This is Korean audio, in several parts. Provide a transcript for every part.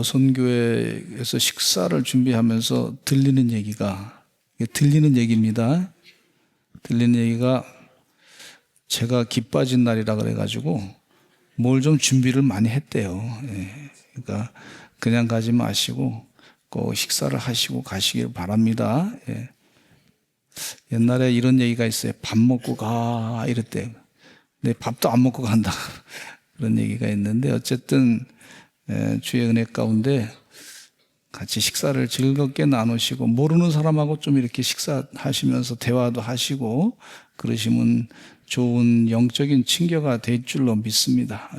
어선교회에서 식사를 준비하면서 들리는 얘기입니다. 들리는 얘기가 제가 기빠진 날이라 그래가지고 뭘 좀 준비를 많이 했대요. 그러니까 그냥 가지 마시고 꼭 식사를 하시고 가시길 바랍니다. 옛날에 이런 얘기가 있어요. 밥 먹고 가 이랬대요. 근데 밥도 안 먹고 간다 그런 얘기가 있는데, 어쨌든 주의 은혜 가운데 같이 식사를 즐겁게 나누시고 모르는 사람하고 좀 이렇게 식사하시면서 대화도 하시고 그러시면 좋은 영적인 친교가 될 줄로 믿습니다.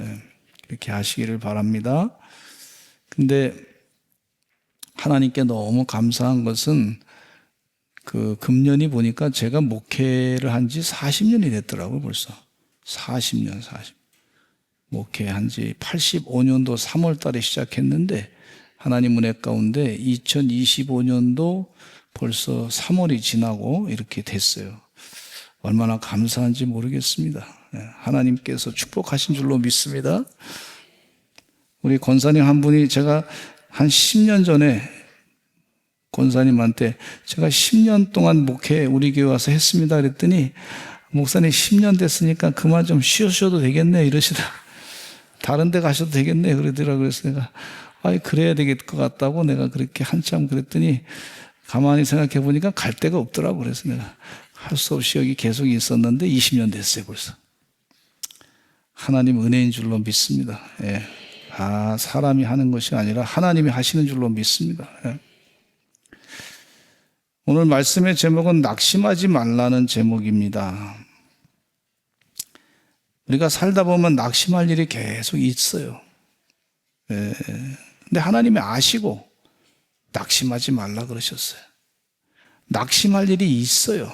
그렇게 하시기를 바랍니다. 근데 하나님께 너무 감사한 것은 그 금년이 보니까 제가 목회를 한 지 40년이 됐더라고요. 벌써 40년. 목회한 지 85년도 3월 달에 시작했는데 하나님 은혜 가운데 2025년도 벌써 3월이 지나고 이렇게 됐어요. 얼마나 감사한지 모르겠습니다. 하나님께서 축복하신 줄로 믿습니다. 우리 권사님 한 분이, 제가 한 10년 전에 권사님한테 제가 10년 동안 목회 우리 교회 와서 했습니다 그랬더니, 목사님 10년 됐으니까 그만 좀 쉬셔도 되겠네 이러시더라고요. 다른 데 가셔도 되겠네 그러더라고요. 그래서 내가 그래야 될 것 같다고 내가 그렇게 한참 그랬더니 가만히 생각해 보니까 갈 데가 없더라고. 그래서 내가 할 수 없이 여기 계속 있었는데 20년 됐어요 벌써. 하나님 은혜인 줄로 믿습니다. 사람이 하는 것이 아니라 하나님이 하시는 줄로 믿습니다. 오늘 말씀의 제목은 낙심하지 말라는 제목입니다. 우리가 살다 보면 낙심할 일이 계속 있어요. 근데 하나님이 아시고 낙심하지 말라 그러셨어요. 낙심할 일이 있어요.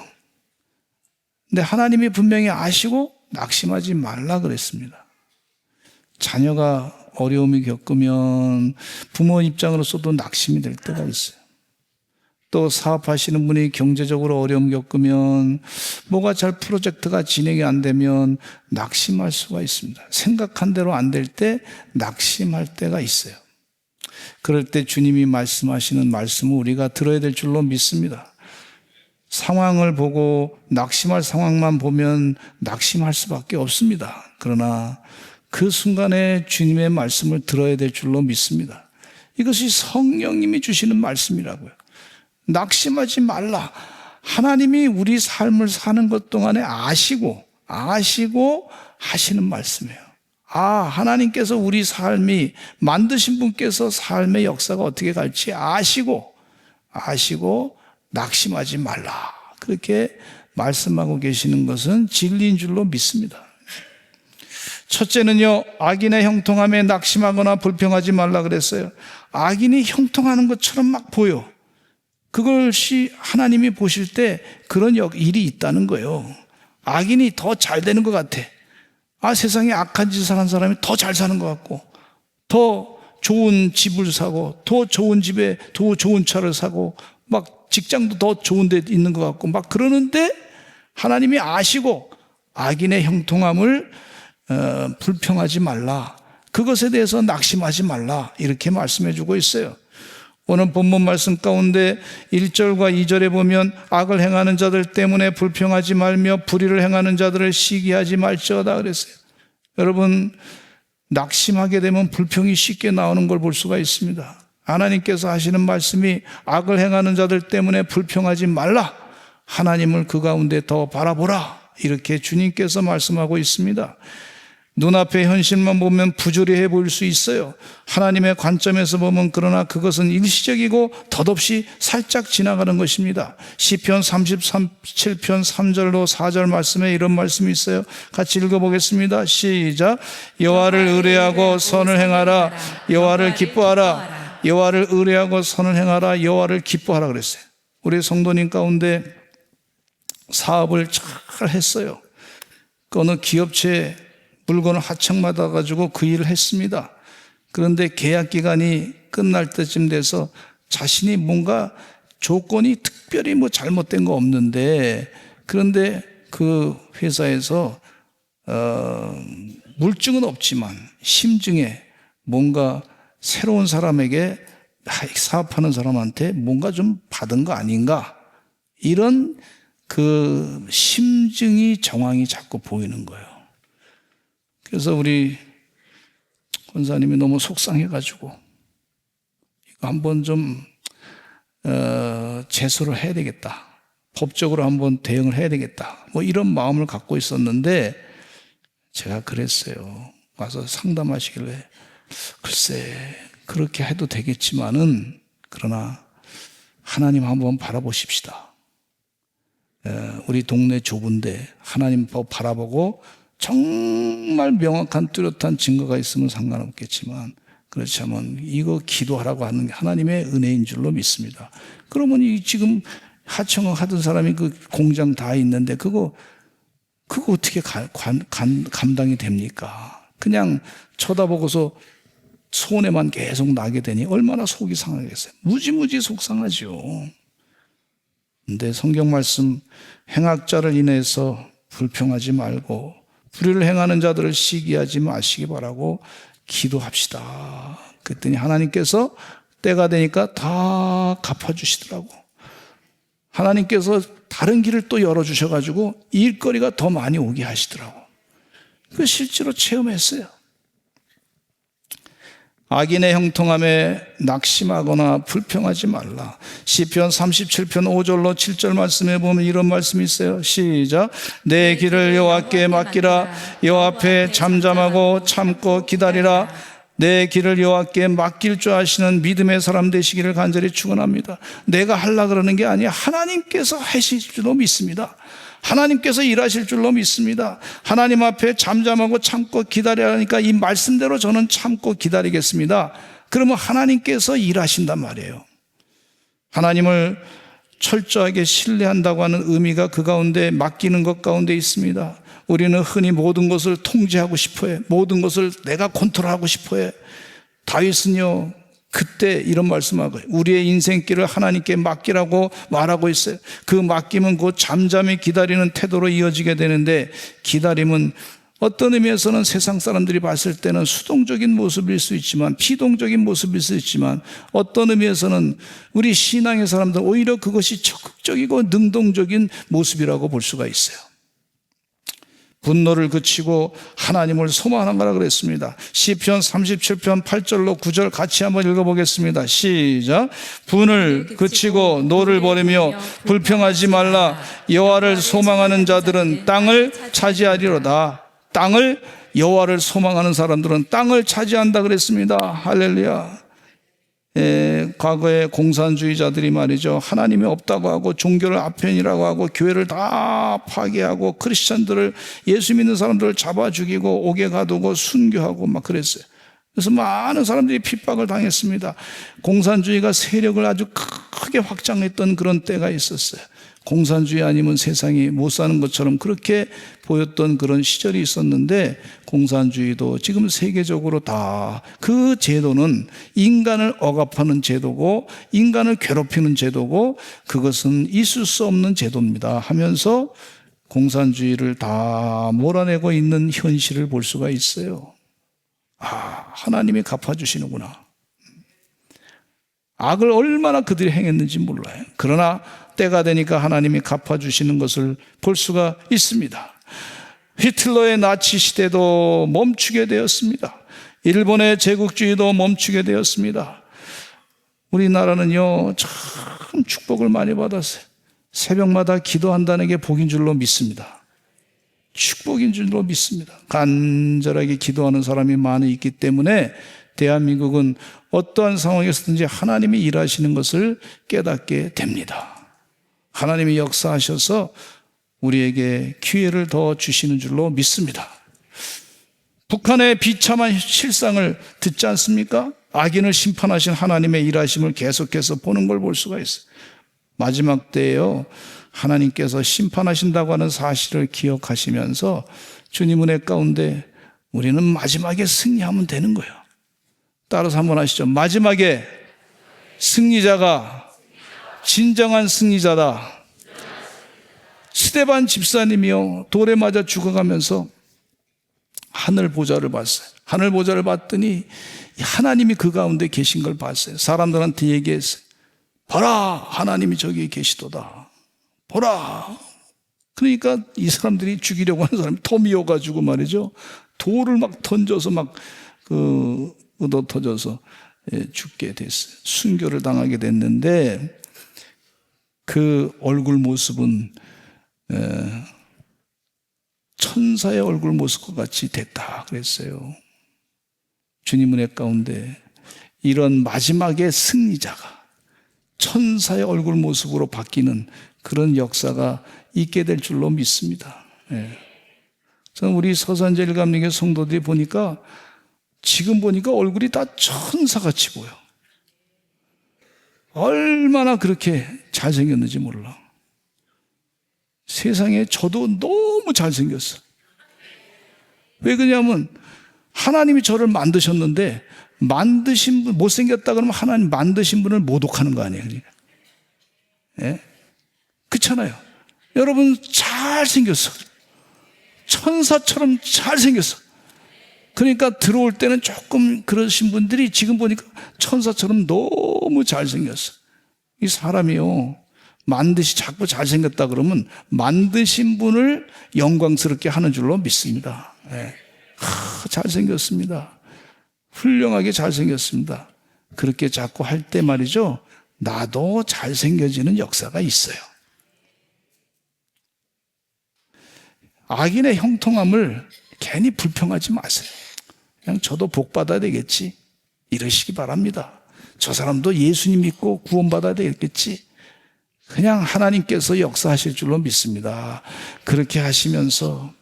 근데 하나님이 분명히 아시고 낙심하지 말라 그랬습니다. 자녀가 어려움이 겪으면 부모 입장으로서도 낙심이 될 때가 있어요. 또 사업하시는 분이 경제적으로 어려움 겪으면, 뭐가 잘 프로젝트가 진행이 안 되면 낙심할 수가 있습니다. 생각한 대로 안 될 때 낙심할 때가 있어요. 그럴 때 주님이 말씀하시는 말씀을 우리가 들어야 될 줄로 믿습니다. 상황을 보고 낙심할 상황만 보면 낙심할 수밖에 없습니다. 그러나 그 순간에 주님의 말씀을 들어야 될 줄로 믿습니다. 이것이 성령님이 주시는 말씀이라고요. 낙심하지 말라. 하나님이 우리 삶을 사는 것 동안에 아시고 하시는 말씀이에요. 하나님께서 우리 삶이, 만드신 분께서 삶의 역사가 어떻게 갈지 아시고 낙심하지 말라. 그렇게 말씀하고 계시는 것은 진리인 줄로 믿습니다. 첫째는요, 악인의 형통함에 낙심하거나 불평하지 말라 그랬어요. 악인이 형통하는 것처럼 막 보여. 그것이 하나님이 보실 때 그런 일이 있다는 거예요. 악인이 더 잘 되는 것 같아. 세상에 악한 짓을 하는 사람이 더 잘 사는 것 같고, 더 좋은 집을 사고, 더 좋은 집에 더 좋은 차를 사고, 막 직장도 더 좋은 데 있는 것 같고 막 그러는데, 하나님이 아시고 악인의 형통함을 불평하지 말라, 그것에 대해서 낙심하지 말라, 이렇게 말씀해 주고 있어요. 오늘 본문 말씀 가운데 1절과 2절에 보면 악을 행하는 자들 때문에 불평하지 말며 불의를 행하는 자들을 시기하지 말지어다 그랬어요. 여러분, 낙심하게 되면 불평이 쉽게 나오는 걸 볼 수가 있습니다. 하나님께서 하시는 말씀이 악을 행하는 자들 때문에 불평하지 말라, 하나님을 그 가운데 더 바라보라, 이렇게 주님께서 말씀하고 있습니다. 눈앞의 현실만 보면 부조리해 보일 수 있어요. 하나님의 관점에서 보면 그러나 그것은 일시적이고 덧없이 살짝 지나가는 것입니다. 시편 37편 3절로 4절 말씀에 이런 말씀이 있어요. 같이 읽어보겠습니다. 시작. 여호와를 의뢰하고 선을 행하라. 여호와를 기뻐하라. 여호와를 의뢰하고 선을 행하라. 여호와를 기뻐하라 그랬어요. 우리 성도님 가운데 사업을 잘 했어요. 그 어느 기업체 물건을 하청받아 가지고 그 일을 했습니다. 그런데 계약 기간이 끝날 때쯤 돼서 자신이 뭔가 조건이 특별히 잘못된 거 없는데, 그런데 그 회사에서 물증은 없지만 심증에 뭔가 새로운 사람에게 사업하는 사람한테 뭔가 좀 받은 거 아닌가, 이런 그 심증이 정황이 자꾸 보이는 거예요. 그래서 우리 권사님이 너무 속상해가지고 이거 한번 좀 제소를 해야 되겠다, 법적으로 한번 대응을 해야 되겠다, 뭐 이런 마음을 갖고 있었는데, 제가 그랬어요. 와서 상담하시길래 글쎄 그렇게 해도 되겠지만은, 그러나 하나님 한번 바라보십시다. 우리 동네 좁은데 하나님 바라보고 정말 명확한 뚜렷한 증거가 있으면 상관없겠지만, 그렇지 않으면 이거 기도하라고 하는 게 하나님의 은혜인 줄로 믿습니다. 그러면 이 지금 하청하던 사람이 그 공장 다 있는데 그거 어떻게 감당이 됩니까? 그냥 쳐다보고서 손해만 계속 나게 되니 얼마나 속이 상하겠어요. 무지무지 속상하죠. 근데 성경 말씀, 행악자를 인해서 불평하지 말고 불의를 행하는 자들을 시기하지 마시기 바라고 기도합시다. 그랬더니 하나님께서 때가 되니까 다 갚아주시더라고. 하나님께서 다른 길을 또 열어주셔가지고 일거리가 더 많이 오게 하시더라고. 그 실제로 체험했어요. 악인의 형통함에 낙심하거나 불평하지 말라. 시편 37편 5절로 7절 말씀에 보면 이런 말씀이 있어요. 시작. 내 길을 여호와께 맡기라. 여호와 앞에 잠잠하고 참고 기다리라. 내 길을 여호와께 맡길 줄 아시는 믿음의 사람 되시기를 간절히 축원합니다. 내가 하려고 그러는 게 아니야. 하나님께서 하실 줄로 믿습니다. 하나님께서 일하실 줄로 믿습니다. 하나님 앞에 잠잠하고 참고 기다리라니까 이 말씀대로 저는 참고 기다리겠습니다. 그러면 하나님께서 일하신단 말이에요. 하나님을 철저하게 신뢰한다고 하는 의미가 그 가운데 맡기는 것 가운데 있습니다. 우리는 흔히 모든 것을 통제하고 싶어해. 모든 것을 내가 컨트롤하고 싶어해. 다윗은요, 그때 이런 말씀하고 우리의 인생길을 하나님께 맡기라고 말하고 있어요. 그 맡김은 곧 잠잠히 기다리는 태도로 이어지게 되는데, 기다림은 어떤 의미에서는 세상 사람들이 봤을 때는 수동적인 모습일 수 있지만, 피동적인 모습일 수 있지만, 어떤 의미에서는 우리 신앙의 사람들 오히려 그것이 적극적이고 능동적인 모습이라고 볼 수가 있어요. 분노를 그치고 하나님을 소망하라 그랬습니다. 시편 37편 8절로 9절 같이 한번 읽어보겠습니다. 시작. 분을 그치고 노를 버리며 불평하지 말라. 여호와를 소망하는 자들은 땅을 차지하리로다. 땅을, 여호와를 소망하는 사람들은 땅을 차지한다 그랬습니다. 할렐루야. 과거의 공산주의자들이 말이죠, 하나님이 없다고 하고 종교를 아편이라고 하고 교회를 다 파괴하고 크리스천들을, 예수 믿는 사람들을 잡아 죽이고 옥에 가두고 순교하고 막 그랬어요. 그래서 많은 사람들이 핍박을 당했습니다. 공산주의가 세력을 아주 크게 확장했던 그런 때가 있었어요. 공산주의 아니면 세상이 못 사는 것처럼 그렇게 보였던 그런 시절이 있었는데, 공산주의도 지금 세계적으로 다 그 제도는 인간을 억압하는 제도고 인간을 괴롭히는 제도고 그것은 있을 수 없는 제도입니다 하면서 공산주의를 다 몰아내고 있는 현실을 볼 수가 있어요. 하나님이 갚아주시는구나. 악을 얼마나 그들이 행했는지 몰라요. 그러나 때가 되니까 하나님이 갚아주시는 것을 볼 수가 있습니다. 히틀러의 나치 시대도 멈추게 되었습니다. 일본의 제국주의도 멈추게 되었습니다. 우리나라는요, 참 축복을 많이 받았어요. 새벽마다 기도한다는 게 복인 줄로 믿습니다. 축복인 줄로 믿습니다. 간절하게 기도하는 사람이 많이 있기 때문에 대한민국은 어떠한 상황에서든지 하나님이 일하시는 것을 깨닫게 됩니다. 하나님이 역사하셔서 우리에게 기회를 더 주시는 줄로 믿습니다. 북한의 비참한 실상을 듣지 않습니까? 악인을 심판하신 하나님의 일하심을 계속해서 보는 걸 볼 수가 있어요. 마지막 때에요, 하나님께서 심판하신다고 하는 사실을 기억하시면서 주님 은혜 가운데 우리는 마지막에 승리하면 되는 거예요. 따라서 한번 하시죠. 마지막에 승리자가 진정한 승리자다. 스데반 집사님이요, 돌에 맞아 죽어가면서 하늘 보좌를 봤어요. 하늘 보좌를 봤더니 하나님이 그 가운데 계신 걸 봤어요. 사람들한테 얘기했어요. 보라, 하나님이 저기에 계시도다. 보라. 그러니까 이 사람들이 죽이려고 하는 사람이 더 미워가지고 말이죠, 돌을 막 던져서 막 얻어 터져서 죽게 됐어요. 순교를 당하게 됐는데 그 얼굴 모습은 천사의 얼굴 모습과 같이 됐다 그랬어요. 주님 은혜 가운데 이런 마지막의 승리자가 천사의 얼굴 모습으로 바뀌는 그런 역사가 있게 될 줄로 믿습니다. 저는 우리 서산제일감리교 성도들이 보니까 지금 보니까 얼굴이 다 천사같이 보여. 얼마나 그렇게 잘생겼는지 몰라. 세상에 저도 너무 잘생겼어. 왜 그러냐면 하나님이 저를 만드셨는데 만드신 분, 못생겼다 그러면 하나님 만드신 분을 모독하는 거 아니에요. 예? 그렇잖아요. 여러분 잘생겼어. 천사처럼 잘생겼어. 그러니까 들어올 때는 조금 그러신 분들이 지금 보니까 천사처럼 너무 잘생겼어. 이 사람이요, 자꾸 잘생겼다 그러면 만드신 분을 영광스럽게 하는 줄로 믿습니다. 네. 잘생겼습니다. 훌륭하게 잘생겼습니다. 그렇게 자꾸 할 때 말이죠, 나도 잘생겨지는 역사가 있어요. 악인의 형통함을 괜히 불평하지 마세요. 그냥 저도 복 받아야 되겠지, 이러시기 바랍니다. 저 사람도 예수님 믿고 구원받아야 되겠지, 그냥 하나님께서 역사하실 줄로 믿습니다. 그렇게 하시면서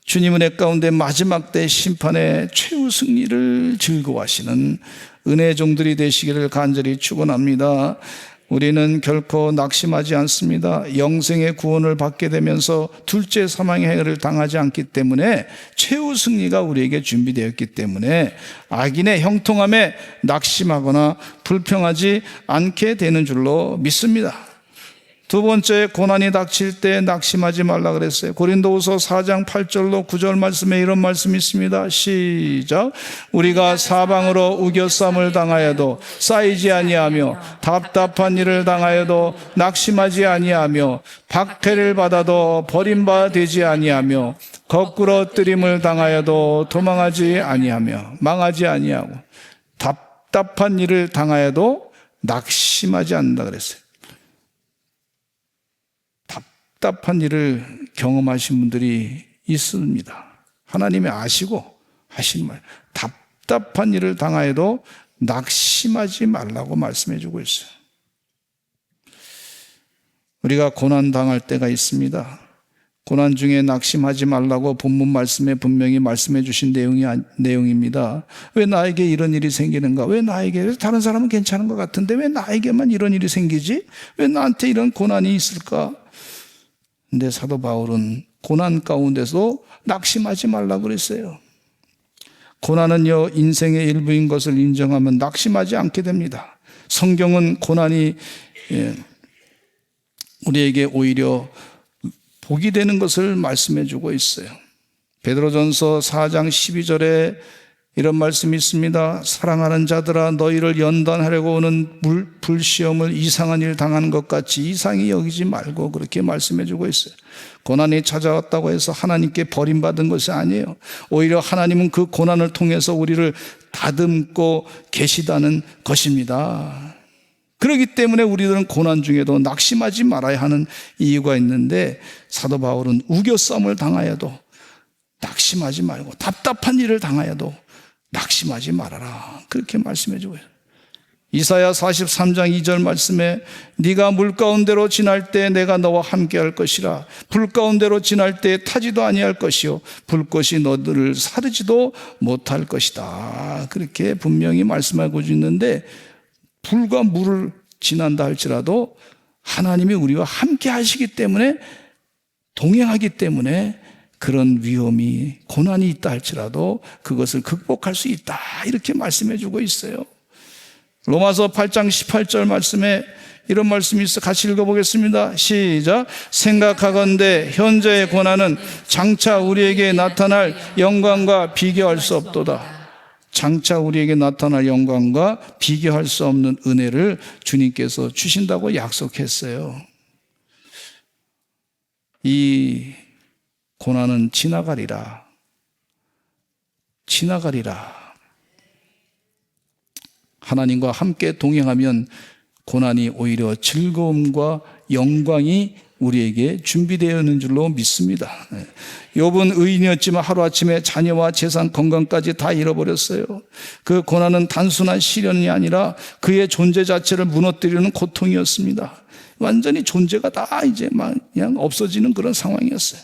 주님 은혜 가운데 마지막 때 심판의 최후 승리를 즐거워하시는 은혜의 종들이 되시기를 간절히 축원합니다. 우리는 결코 낙심하지 않습니다. 영생의 구원을 받게 되면서 둘째 사망의 해를 당하지 않기 때문에 최후 승리가 우리에게 준비되었기 때문에 악인의 형통함에 낙심하거나 불평하지 않게 되는 줄로 믿습니다. 두 번째, 고난이 닥칠 때 낙심하지 말라 그랬어요. 고린도후서 4장 8절로 9절 말씀에 이런 말씀이 있습니다. 시작. 우리가 사방으로 우겨쌈을 당하여도 쌓이지 아니하며 답답한 일을 당하여도 낙심하지 아니하며 박해를 받아도 버림바 되지 아니하며 거꾸로 뜨림을 당하여도 도망하지 아니하며 망하지 아니하고 답답한 일을 당하여도 낙심하지 않는다 그랬어요. 답답한 일을 경험하신 분들이 있습니다. 하나님이 아시고 하신 말, 답답한 일을 당하여도 낙심하지 말라고 말씀해 주고 있어요. 우리가 고난 당할 때가 있습니다. 고난 중에 낙심하지 말라고 본문 말씀에 분명히 말씀해 주신 내용입니다. 왜 나에게 이런 일이 생기는가? 왜 나에게, 다른 사람은 괜찮은 것 같은데 왜 나에게만 이런 일이 생기지? 왜 나한테 이런 고난이 있을까? 근데 사도 바울은 고난 가운데서 낙심하지 말라고 그랬어요. 고난은요, 인생의 일부인 것을 인정하면 낙심하지 않게 됩니다. 성경은 고난이 우리에게 오히려 복이 되는 것을 말씀해 주고 있어요. 베드로전서 4장 12절에 이런 말씀이 있습니다. 사랑하는 자들아, 너희를 연단하려고 오는 불시험을 이상한 일 당하는 것 같이 이상히 여기지 말고, 그렇게 말씀해 주고 있어요. 고난이 찾아왔다고 해서 하나님께 버림받은 것이 아니에요. 오히려 하나님은 그 고난을 통해서 우리를 다듬고 계시다는 것입니다. 그렇기 때문에 우리들은 고난 중에도 낙심하지 말아야 하는 이유가 있는데, 사도 바울은 우겨쌈을 당하여도 낙심하지 말고 답답한 일을 당하여도 낙심하지 말아라, 그렇게 말씀해 주고요. 이사야 43장 2절 말씀에 네가 물 가운데로 지날 때 내가 너와 함께 할 것이라. 불 가운데로 지날 때 타지도 아니할 것이요 불꽃이 너들을 사르지도 못할 것이다, 그렇게 분명히 말씀하고 있는데, 불과 물을 지난다 할지라도 하나님이 우리와 함께 하시기 때문에, 동행하기 때문에 그런 위험이, 고난이 있다 할지라도 그것을 극복할 수 있다, 이렇게 말씀해 주고 있어요. 로마서 8장 18절 말씀에 이런 말씀이 있어. 같이 읽어보겠습니다. 시작. 생각하건대 현재의 고난은 장차 우리에게 나타날 영광과 비교할 수 없도다. 장차 우리에게 나타날 영광과 비교할 수 없는 은혜를 주님께서 주신다고 약속했어요. 이 고난은 지나가리라. 지나가리라. 하나님과 함께 동행하면 고난이 오히려 즐거움과 영광이 우리에게 준비되어 있는 줄로 믿습니다. 욥은 의인이었지만 하루아침에 자녀와 재산, 건강까지 다 잃어버렸어요. 그 고난은 단순한 시련이 아니라 그의 존재 자체를 무너뜨리는 고통이었습니다. 완전히 존재가 다 이제 그냥 없어지는 그런 상황이었어요.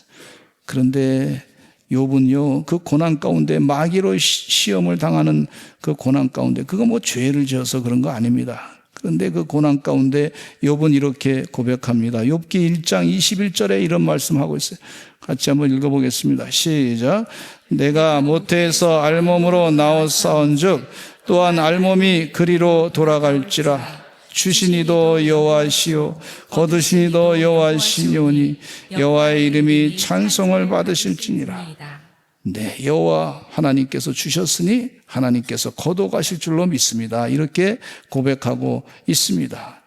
그런데 욥은요, 그 고난 가운데 마귀로 시험을 당하는 그 고난 가운데, 그거 뭐 죄를 지어서 그런 거 아닙니다. 그런데 그 고난 가운데 욥은 이렇게 고백합니다. 욥기 1장 21절에 이런 말씀하고 있어요. 같이 한번 읽어보겠습니다. 시작. 내가 모태에서 알몸으로 나왔사온즉 또한 알몸이 그리로 돌아갈지라. 주시니도 여호와시요 거두시니도 여호와시니오니 여호와의 이름이 찬송을 받으실지니라. 네, 여호와 하나님께서 주셨으니 하나님께서 거둬가실 줄로 믿습니다. 이렇게 고백하고 있습니다.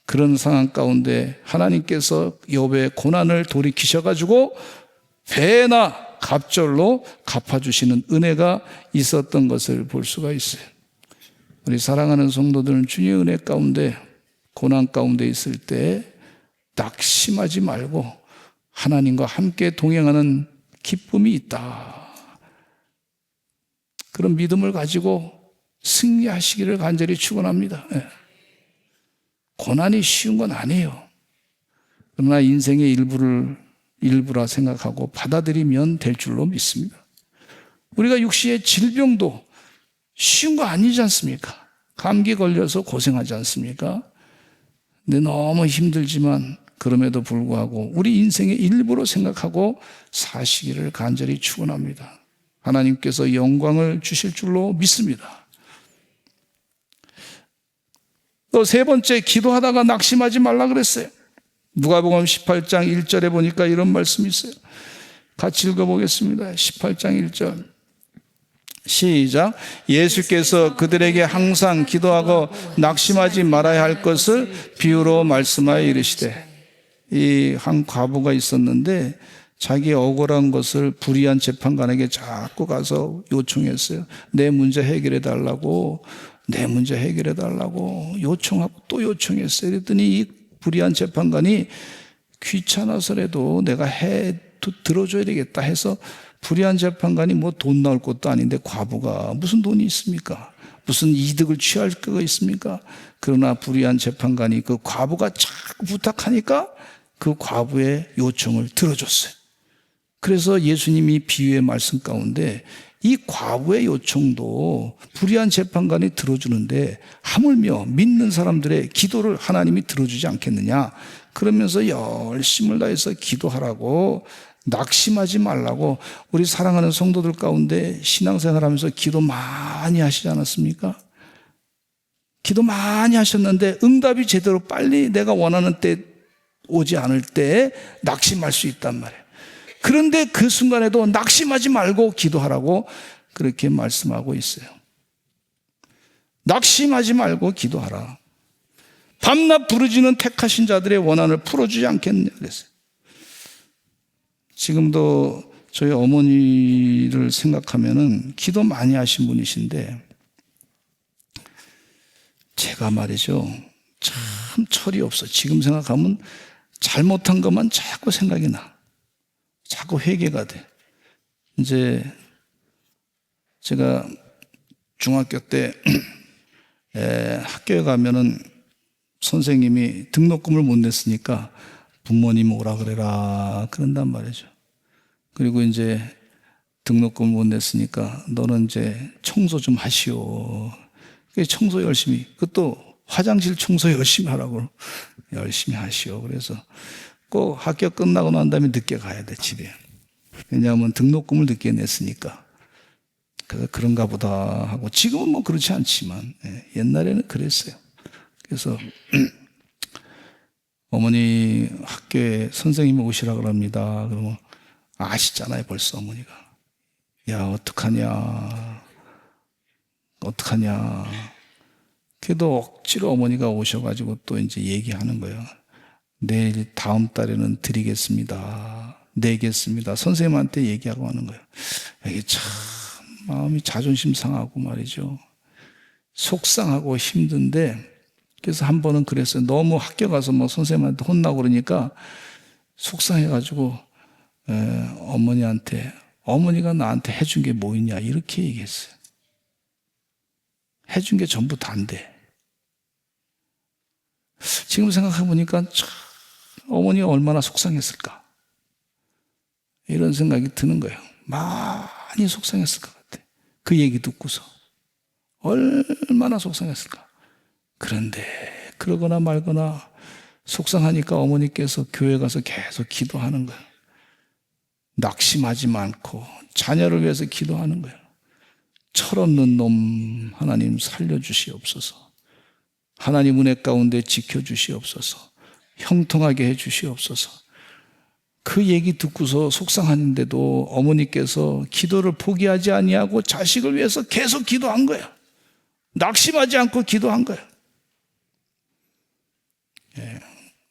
그런 상황 가운데 하나님께서 욥의 고난을 돌이키셔가지고 배나 갑절로 갚아주시는 은혜가 있었던 것을 볼 수가 있어요. 우리 사랑하는 성도들은 주님의 은혜 가운데 고난 가운데 있을 때 낙심하지 말고 하나님과 함께 동행하는 기쁨이 있다. 그런 믿음을 가지고 승리하시기를 간절히 축원합니다. 고난이 쉬운 건 아니에요. 그러나 인생의 일부라 생각하고 받아들이면 될 줄로 믿습니다. 우리가 육시의 질병도 쉬운 거 아니지 않습니까? 감기 걸려서 고생하지 않습니까? 근데 너무 힘들지만 그럼에도 불구하고 우리 인생의 일부로 생각하고 사시기를 간절히 축원합니다. 하나님께서 영광을 주실 줄로 믿습니다. 또 세 번째, 기도하다가 낙심하지 말라 그랬어요. 누가복음 18장 1절에 보니까 이런 말씀이 있어요. 같이 읽어보겠습니다. 18장 1절 시작. 예수께서 그들에게 항상 기도하고 낙심하지 말아야 할 것을 비유로 말씀하여 이르시되, 이 한 과부가 있었는데 자기 억울한 것을 불의한 재판관에게 자꾸 가서 요청했어요. 내 문제 해결해 달라고, 내 문제 해결해 달라고 요청하고 또 요청했어요. 그랬더니 이 불의한 재판관이 귀찮아서라도 내가 들어줘야 되겠다 해서, 불의한 재판관이 뭐 돈 나올 것도 아닌데 과부가 무슨 돈이 있습니까? 무슨 이득을 취할 거가 있습니까? 그러나 불의한 재판관이 그 과부가 자꾸 부탁하니까 그 과부의 요청을 들어줬어요. 그래서 예수님이 비유의 말씀 가운데 이 과부의 요청도 불의한 재판관이 들어주는데 하물며 믿는 사람들의 기도를 하나님이 들어주지 않겠느냐, 그러면서 열심을 다해서 기도하라고, 낙심하지 말라고. 우리 사랑하는 성도들 가운데 신앙생활하면서 기도 많이 하시지 않았습니까? 기도 많이 하셨는데 응답이 제대로 빨리 내가 원하는 때 오지 않을 때 낙심할 수 있단 말이에요. 그런데 그 순간에도 낙심하지 말고 기도하라고 그렇게 말씀하고 있어요. 낙심하지 말고 기도하라. 밤낮 부르짖는 택하신 자들의 원한을 풀어주지 않겠느냐 그랬어요. 지금도 저희 어머니를 생각하면은 기도 많이 하신 분이신데, 제가 말이죠, 참 철이 없어. 지금 생각하면 잘못한 것만 자꾸 생각이 나. 자꾸 회개가 돼. 이제 제가 중학교 때 학교에 가면은 선생님이 등록금을 못 냈으니까 부모님 오라 그래라 그런단 말이죠. 그리고 이제 등록금을 못 냈으니까 너는 이제 청소 좀 하시오. 청소 열심히, 그것도 화장실 청소 열심히 하라고, 열심히 하시오. 그래서 꼭 학교 끝나고 난 다음에 늦게 가야 돼, 집에. 왜냐하면 등록금을 늦게 냈으니까. 그래서 그런가 보다 하고, 지금은 뭐 그렇지 않지만 옛날에는 그랬어요. 그래서 어머니 학교에 선생님이 오시라 그럽니다. 그러면 아시잖아요, 벌써 어머니가. 야, 어떡하냐. 그래도 억지로 어머니가 오셔가지고 또 이제 얘기하는 거예요. 내일 다음 달에는 드리겠습니다. 내겠습니다. 선생님한테 얘기하고 하는 거예요. 이게 참 마음이 자존심 상하고 말이죠. 속상하고 힘든데, 그래서 한 번은 그랬어요. 너무 학교 가서 뭐 선생님한테 혼나고 그러니까 속상해가지고 어머니한테, 어머니가 나한테 해준 게 뭐 있냐 이렇게 얘기했어요. 해준 게 전부 다인데. 지금 생각해보니까 참 어머니가 얼마나 속상했을까 이런 생각이 드는 거예요. 많이 속상했을 것 같아. 그 얘기 듣고서 얼마나 속상했을까. 그런데 그러거나 말거나 속상하니까 어머니께서 교회 가서 계속 기도하는 거예요. 낙심하지 않고 자녀를 위해서 기도하는 거예요. 철없는 놈 하나님 살려주시옵소서. 하나님 은혜 가운데 지켜주시옵소서. 형통하게 해주시옵소서. 그 얘기 듣고서 속상하는데도 어머니께서 기도를 포기하지 아니하고 자식을 위해서 계속 기도한 거예요. 낙심하지 않고 기도한 거예요.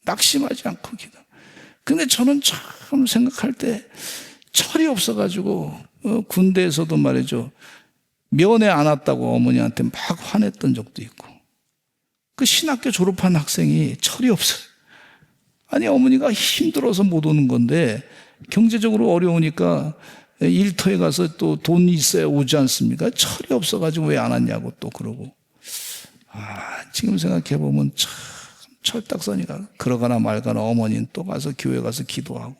낙심하지 않고 기도. 근데 저는 참 생각할 때 철이 없어가지고 군대에서도 말이죠. 면회 안 왔다고 어머니한테 막 화냈던 적도 있고. 그 신학교 졸업한 학생이 철이 없어요. 아니 어머니가 힘들어서 못 오는 건데 경제적으로 어려우니까 일터에 가서 또 돈이 있어야 오지 않습니까? 철이 없어가지고 왜 안 왔냐고 또 그러고. 지금 생각해보면 참 철딱서니까 그러거나 말거나 어머니는 또 가서 교회 가서 기도하고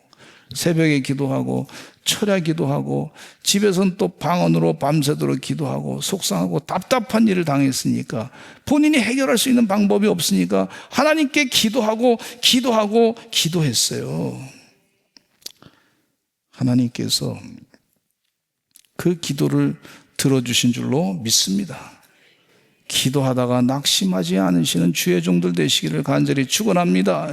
새벽에 기도하고 철야 기도하고 집에서는 또 방언으로 밤새도록 기도하고 속상하고 답답한 일을 당했으니까 본인이 해결할 수 있는 방법이 없으니까 하나님께 기도했어요. 하나님께서 그 기도를 들어주신 줄로 믿습니다. 기도하다가 낙심하지 않으시는 주의 종들 되시기를 간절히 축원합니다.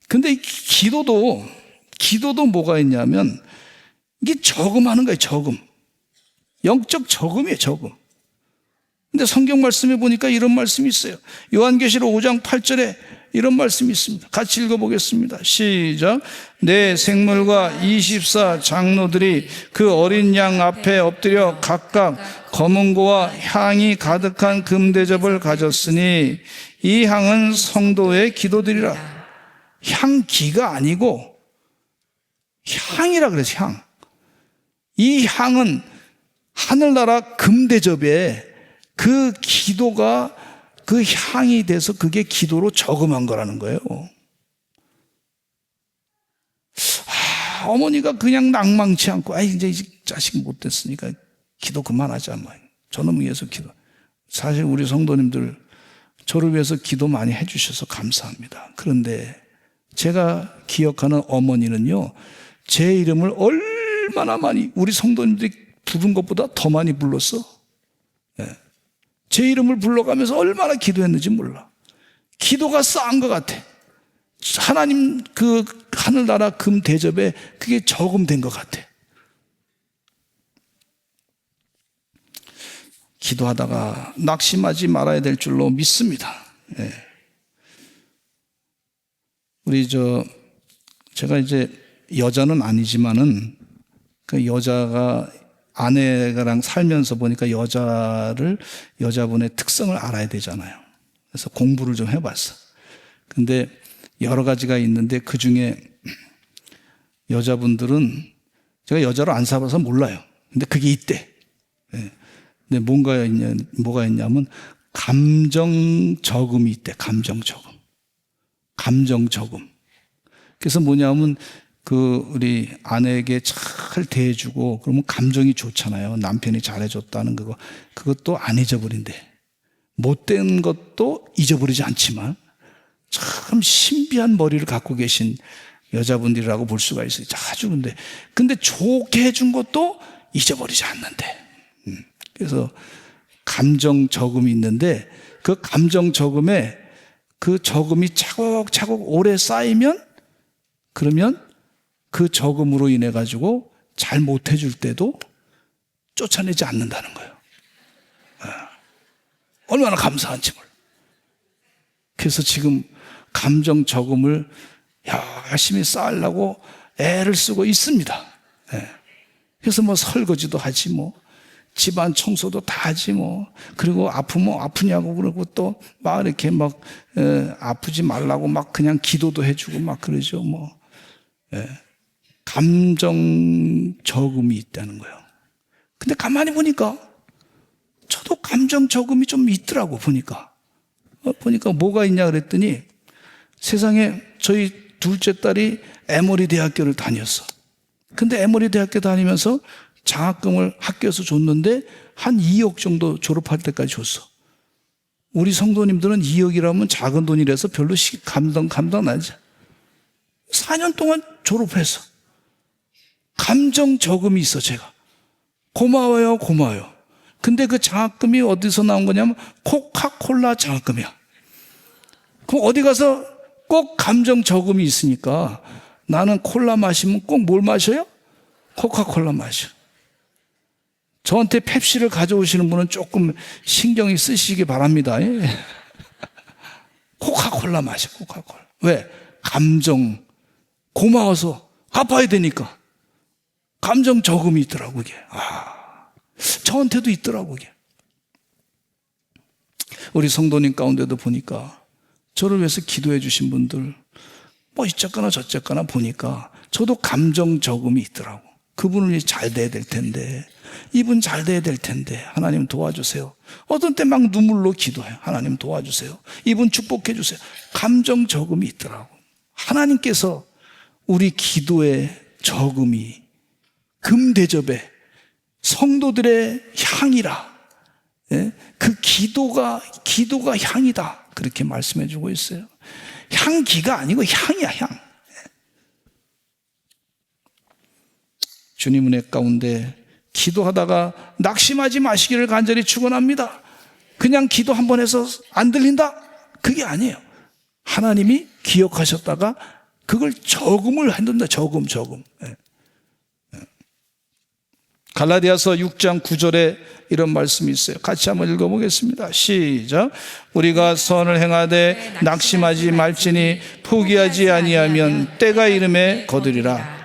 근데 이 기도도 뭐가 있냐면 이게 저금하는 거예요. 저금. 영적 저금이에요. 저금. 근데 성경 말씀에 보니까 이런 말씀이 있어요. 요한계시록 5장 8절에 이런 말씀이 있습니다. 같이 읽어보겠습니다. 시작. 내 생물과 24 장로들이 그 어린 양 앞에 엎드려 각각 검은고와 향이 가득한 금대접을 가졌으니 이 향은 성도의 기도들이라. 향기가 아니고 향이라 그래서 향. 이 향은 하늘나라 금대접에 그 기도가 그 향이 돼서 그게 기도로 저금한 거라는 거예요. 어머니가 그냥 낭망치 않고 이제 자식 못 됐으니까 기도 그만하자. 저놈 위해서 기도. 사실 우리 성도님들 저를 위해서 기도 많이 해주셔서 감사합니다. 그런데 제가 기억하는 어머니는요, 제 이름을 얼마나 많이 우리 성도님들이 부른 것보다 더 많이 불렀어. 제 이름을 불러가면서 얼마나 기도했는지 몰라. 기도가 쌓은 것 같아. 하나님 그 하늘나라 금 대접에 그게 저금된 것 같아. 기도하다가 낙심하지 말아야 될 줄로 믿습니다. 제가 이제 여자는 아니지만은 그 여자가 아내랑 살면서 보니까 여자분의 특성을 알아야 되잖아요. 그래서 공부를 좀 해봤어. 근데 여러 가지가 있는데 그 중에 여자분들은 제가 여자로 안 살아서 몰라요. 근데 그게 있대. 근데 뭐가 있냐면 감정 저금이 있대. 감정 저금. 그래서 뭐냐면 우리 아내에게 잘 대해주고 그러면 감정이 좋잖아요. 남편이 잘해줬다는 그것도 안 잊어버린대. 못된 것도 잊어버리지 않지만 참 신비한 머리를 갖고 계신 여자분들이라고 볼 수가 있어요. 아주 근데 좋게 해준 것도 잊어버리지 않는데. 그래서 감정 저금이 있는데 그 감정 저금에 그 저금이 차곡차곡 오래 쌓이면 그러면 그 저금으로 인해 가지고 잘 못해줄 때도 쫓아내지 않는다는 거예요. 얼마나 감사한지 몰라. 그래서 지금 감정 저금을 열심히 쌓으려고 애를 쓰고 있습니다. 그래서 뭐 설거지도 하지 뭐 집안 청소도 다 하지 뭐 그리고 아프면 아프냐고 그러고 또 막 이렇게 막 아프지 말라고 막 그냥 기도도 해주고 막 그러죠 뭐. 감정 저금이 있다는 거예요. 근데 가만히 보니까 저도 감정 저금이 좀 있더라고 보니까 뭐가 있냐 그랬더니 세상에 저희 둘째 딸이 에모리 대학교를 다녔어. 근데 에모리 대학교 다니면서 장학금을 학교에서 줬는데 한 2억 정도 졸업할 때까지 줬어. 우리 성도님들은 2억이라면 작은 돈이라서 별로 감당 나지. 4년 동안 졸업해서 감정 저금이 있어. 제가 고마워요. 근데 그 장학금이 어디서 나온 거냐면 코카콜라 장학금이야. 그럼 어디 가서 꼭 감정 저금이 있으니까 나는 콜라 마시면 꼭 뭘 마셔요? 코카콜라 마셔. 저한테 펩시를 가져오시는 분은 조금 신경이 쓰시기 바랍니다. 코카콜라 마셔. 코카콜라. 왜? 감정 고마워서 갚아야 되니까. 감정 저금이 있더라고 이게. 저한테도 있더라고 이게. 우리 성도님 가운데도 보니까 저를 위해서 기도해 주신 분들 뭐 이쨌거나 저쨌거나 보니까 저도 감정 저금이 있더라고. 그분을 위해 잘 돼야 될 텐데 이분 잘 돼야 될 텐데 하나님 도와주세요. 어떤 때 막 눈물로 기도해요. 하나님 도와주세요. 이분 축복해 주세요. 감정 저금이 있더라고. 하나님께서 우리 기도의 저금이 금대접에 성도들의 향이라. 그 기도가 향이다. 그렇게 말씀해 주고 있어요. 향기가 아니고 향이야, 향. 주님 은혜 가운데 기도하다가 낙심하지 마시기를 간절히 축원합니다. 그냥 기도 한번 해서 안 들린다? 그게 아니에요. 하나님이 기억하셨다가 그걸 저금을 한단다. 저금. 갈라디아서 6장 9절에 이런 말씀이 있어요. 같이 한번 읽어보겠습니다. 시작. 우리가 선을 행하되 낙심하지 말지니 포기하지 아니하면 때가 이름에 거두리라.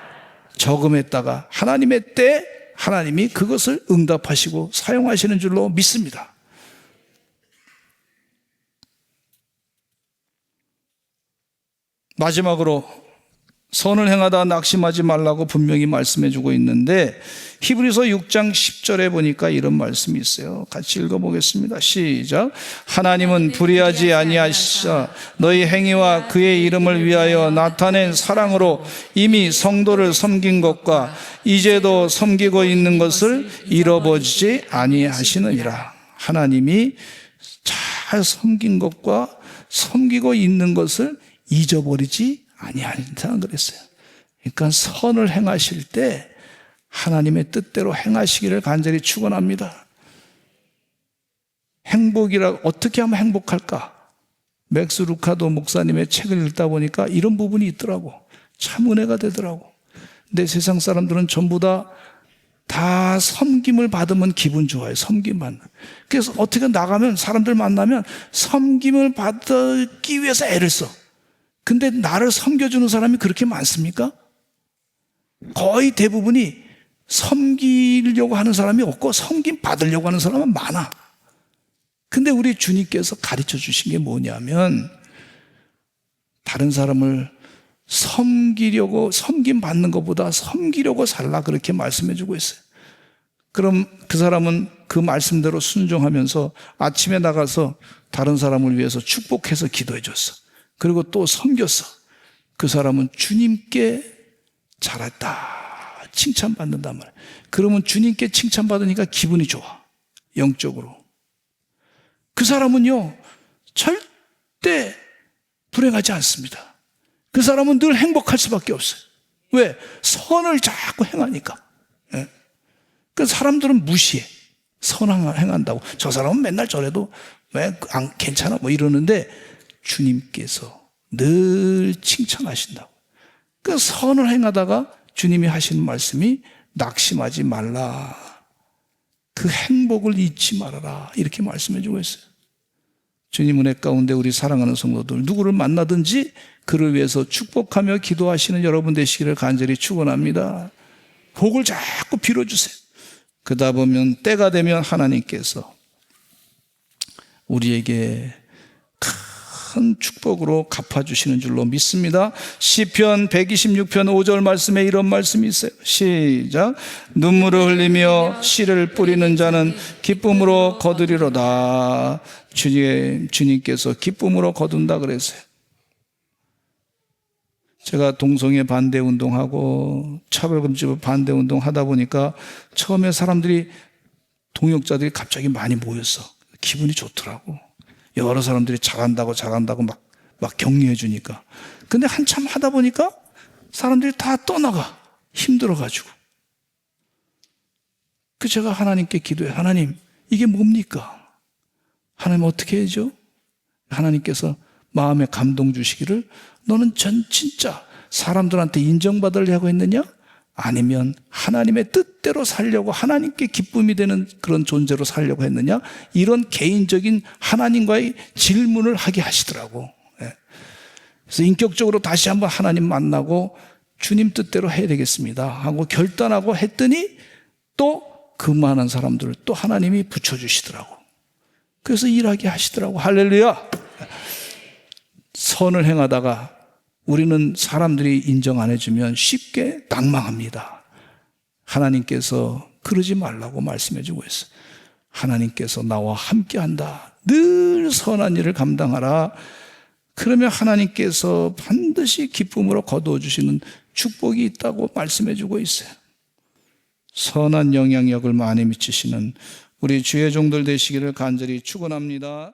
저금했다가 하나님의 때 하나님이 그것을 응답하시고 사용하시는 줄로 믿습니다. 마지막으로 선을 행하다 낙심하지 말라고 분명히 말씀해 주고 있는데 히브리서 6장 10절에 보니까 이런 말씀이 있어요. 같이 읽어보겠습니다. 시작. 하나님은 불의하지 아니하시사 너희 행위와 그의 이름을 위하여 나타낸 사랑으로 이미 성도를 섬긴 것과 이제도 섬기고 있는 것을 잃어버리지 아니하시느니라. 하나님이 잘 섬긴 것과 섬기고 있는 것을 잊어버리지 아니한다 그랬어요. 그러니까 선을 행하실 때 하나님의 뜻대로 행하시기를 간절히 축원합니다. 행복이라 어떻게 하면 행복할까? 맥스 루카도 목사님의 책을 읽다 보니까 이런 부분이 있더라고. 참 은혜가 되더라고. 근데 세상 사람들은 전부 다 섬김을 받으면 기분 좋아요. 섬김 받는. 그래서 어떻게 나가면 사람들 만나면 섬김을 받기 위해서 애를 써. 근데 나를 섬겨주는 사람이 그렇게 많습니까? 거의 대부분이 섬기려고 하는 사람이 없고 섬김 받으려고 하는 사람은 많아. 근데 우리 주님께서 가르쳐 주신 게 뭐냐면 다른 사람을 섬김 받는 것보다 섬기려고 살라 그렇게 말씀해 주고 있어요. 그럼 그 사람은 그 말씀대로 순종하면서 아침에 나가서 다른 사람을 위해서 축복해서 기도해 줬어. 그리고 또 섬겼어. 그 사람은 주님께 잘했다 칭찬받는단 말이에요. 그러면 주님께 칭찬받으니까 기분이 좋아. 영적으로. 그 사람은요 절대 불행하지 않습니다. 그 사람은 늘 행복할 수밖에 없어요. 왜? 선을 자꾸 행하니까. 그 사람들은 무시해. 선을 행한다고. 저 사람은 맨날 저래도 왜 안 괜찮아 뭐 이러는데 주님께서 늘 칭찬하신다고. 그 선을 행하다가 주님이 하시는 말씀이 낙심하지 말라. 그 행복을 잊지 말아라. 이렇게 말씀해 주고 있어요. 주님 은혜 가운데 우리 사랑하는 성도들 누구를 만나든지 그를 위해서 축복하며 기도하시는 여러분 되시기를 간절히 축원합니다. 복을 자꾸 빌어주세요. 그러다 보면 때가 되면 하나님께서 우리에게 큰 축복으로 갚아주시는 줄로 믿습니다. 시편 126편 5절 말씀에 이런 말씀이 있어요. 시작. 눈물을 흘리며 씨를 뿌리는 자는 기쁨으로 거두리로다. 주님께서 기쁨으로 거둔다 그랬어요. 제가 동성애 반대 운동하고 차별금지법 반대 운동 하다 보니까 처음에 사람들이 동역자들이 갑자기 많이 모였어. 기분이 좋더라고. 여러 사람들이 잘한다고 막 격려해 주니까. 근데 한참 하다 보니까 사람들이 다 떠나가. 힘들어가지고. 제가 하나님께 기도해. 하나님, 이게 뭡니까? 하나님 어떻게 해줘? 하나님께서 마음에 감동 주시기를 너는 진짜 사람들한테 인정받으려고 했느냐? 아니면 하나님의 뜻대로 살려고 하나님께 기쁨이 되는 그런 존재로 살려고 했느냐? 이런 개인적인 하나님과의 질문을 하게 하시더라고. 그래서 인격적으로 다시 한번 하나님 만나고 주님 뜻대로 해야 되겠습니다 하고 결단하고 했더니 또 그 많은 사람들을 또 하나님이 붙여주시더라고. 그래서 일하게 하시더라고. 할렐루야. 선을 행하다가 우리는 사람들이 인정 안 해주면 쉽게 낭망합니다. 하나님께서 그러지 말라고 말씀해 주고 있어요. 하나님께서 나와 함께한다. 늘 선한 일을 감당하라. 그러면 하나님께서 반드시 기쁨으로 거두어 주시는 축복이 있다고 말씀해 주고 있어요. 선한 영향력을 많이 미치시는 우리 주의 종들 되시기를 간절히 축원합니다.